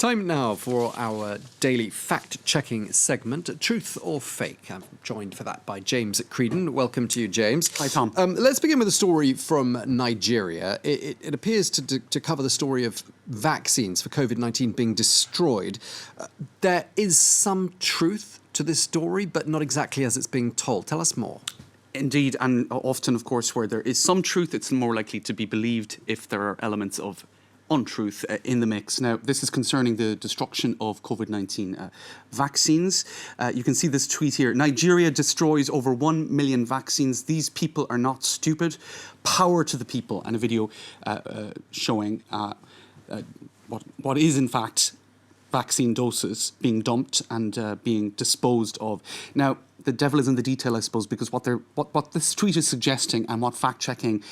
Time now for our daily fact-checking segment, Truth or Fake. I'm joined for that by James Creedon. Welcome to you, James. Hi, Tom. Let's begin with a story from Nigeria. It appears to cover the story of vaccines for Covid-19 being destroyed. There is some truth to this story, but not exactly as it's being told. Tell us more. Indeed, and often, of course, where there is some truth, it's more likely to be believed if there are elements of untruth in the mix. Now, this is concerning the destruction of Covid-19 vaccines. You can see this tweet here. Nigeria destroys over 1 million vaccines. These people are not stupid. Power to the people. And a video showing what is, in fact, vaccine doses being dumped and being disposed of. Now, the devil is in the detail, I suppose, because what this tweet is suggesting and what fact-checking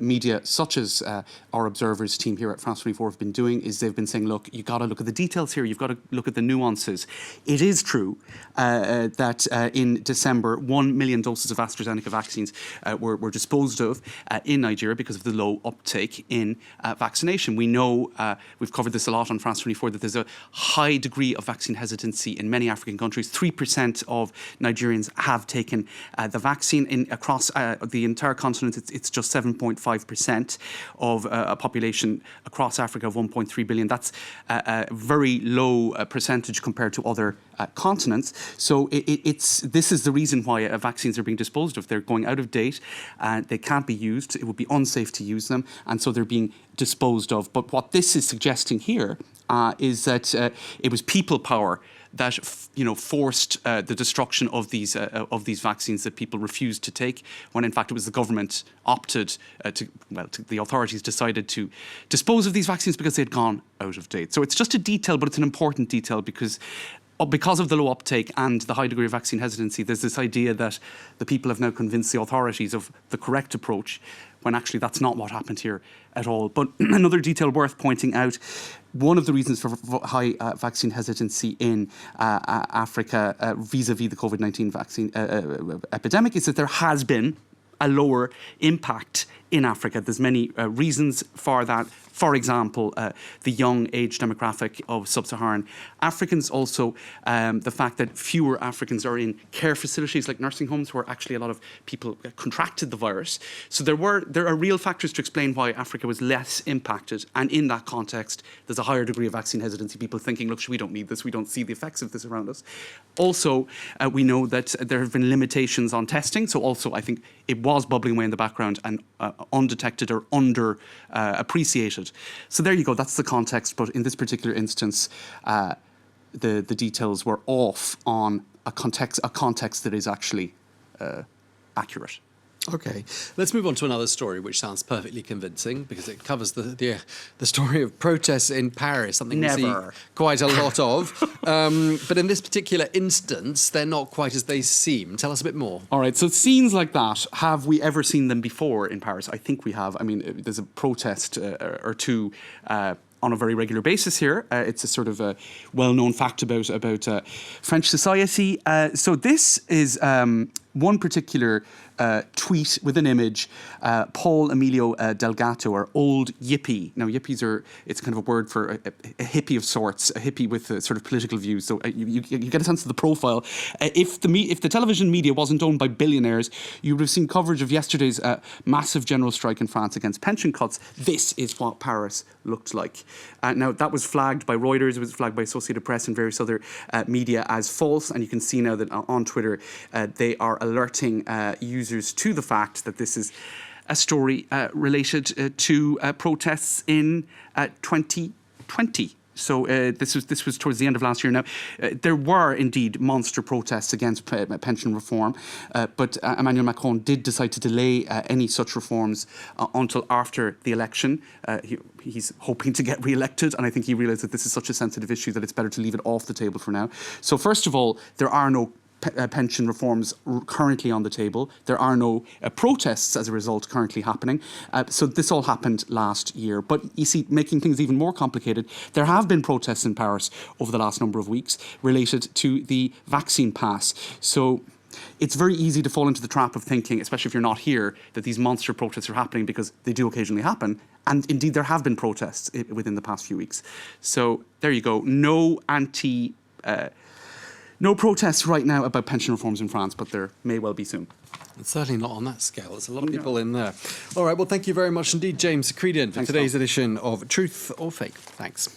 media such as our Observers team here at France 24 have been doing is they've been saying, look, you've got to look at the details here, you've got to look at the nuances. It is true that in December, 1 million doses of AstraZeneca vaccines were disposed of in Nigeria because of the low uptake in vaccination. We know, we've covered this a lot on France 24, that there's a high degree of vaccine hesitancy in many African countries. 3% of Nigerians have taken the vaccine. Across the entire continent, it's just 7.5% of a population across Africa of 1.3 billion. That's a very low percentage compared to other continents. So this is the reason why vaccines are being disposed of. They're going out of date. They can't be used. It would be unsafe to use them. And so they're being disposed of. But what this is suggesting here is that it was people power that forced the destruction of these vaccines that people refused to take, when in fact it was the government opted the authorities decided to dispose of these vaccines because they had gone out of date. So it's just a detail, but it's an important detail because of the low uptake and the high degree of vaccine hesitancy, there's this idea that the people have now convinced the authorities of the correct approach, when actually that's not what happened here at all. But another detail worth pointing out, one of the reasons for high vaccine hesitancy in Africa vis-a-vis the Covid-19 vaccine epidemic is that there has been a lower impact in Africa. There's many reasons for that. For example, the young age demographic of sub-Saharan Africans. Also, the fact that fewer Africans are in care facilities like nursing homes, where actually a lot of people contracted the virus. So there are real factors to explain why Africa was less impacted. And in that context, there's a higher degree of vaccine hesitancy. People thinking, look, we don't need this. We don't see the effects of this around us. Also, we know that there have been limitations on testing. So also, I think it was bubbling away in the background and undetected or under appreciated. So there you go, that's the context, but in this particular instance, the details were off on a context that is actually accurate. Okay, let's move on to another story which sounds perfectly convincing because it covers the story of protests in Paris, something we see quite a lot of. But in this particular instance, they're not quite as they seem. Tell us a bit more. All right, so scenes like that, have we ever seen them before in Paris? I think we have. I mean, there's a protest or two on a very regular basis here. It's a sort of a well-known fact about French society. So this is one particular tweet with an image, Paul Emilio Delgato, or Old Yippie. Now, yippies it's kind of a word for a hippie of sorts, a hippie with sort of political views. So you get a sense of the profile. If the television media wasn't owned by billionaires, you would have seen coverage of yesterday's massive general strike in France against pension cuts. This is what Paris looked like. Now, that was flagged by Reuters, it was flagged by Associated Press and various other media as false, and you can see now that on Twitter they are alerting users to the fact that this is a story related to protests in 2020. So this was towards the end of last year. Now, there were indeed monster protests against pension reform, but Emmanuel Macron did decide to delay any such reforms until after the election. He's hoping to get re-elected, and I think he realised that this is such a sensitive issue that it's better to leave it off the table for now. So first of all, there are no pension reforms currently on the table. There are no protests as a result currently happening. So this all happened last year. But you see, making things even more complicated, there have been protests in Paris over the last number of weeks related to the vaccine pass. So it's very easy to fall into the trap of thinking, especially if you're not here, that these monster protests are happening, because they do occasionally happen. And indeed, there have been protests within the past few weeks. So there you go. No protests right now about pension reforms in France, but there may well be soon. It's certainly not on that scale. There's a lot of people in there. All right, well, thank you very much indeed, James Creedian, for today's edition of Truth or Fake. Thanks.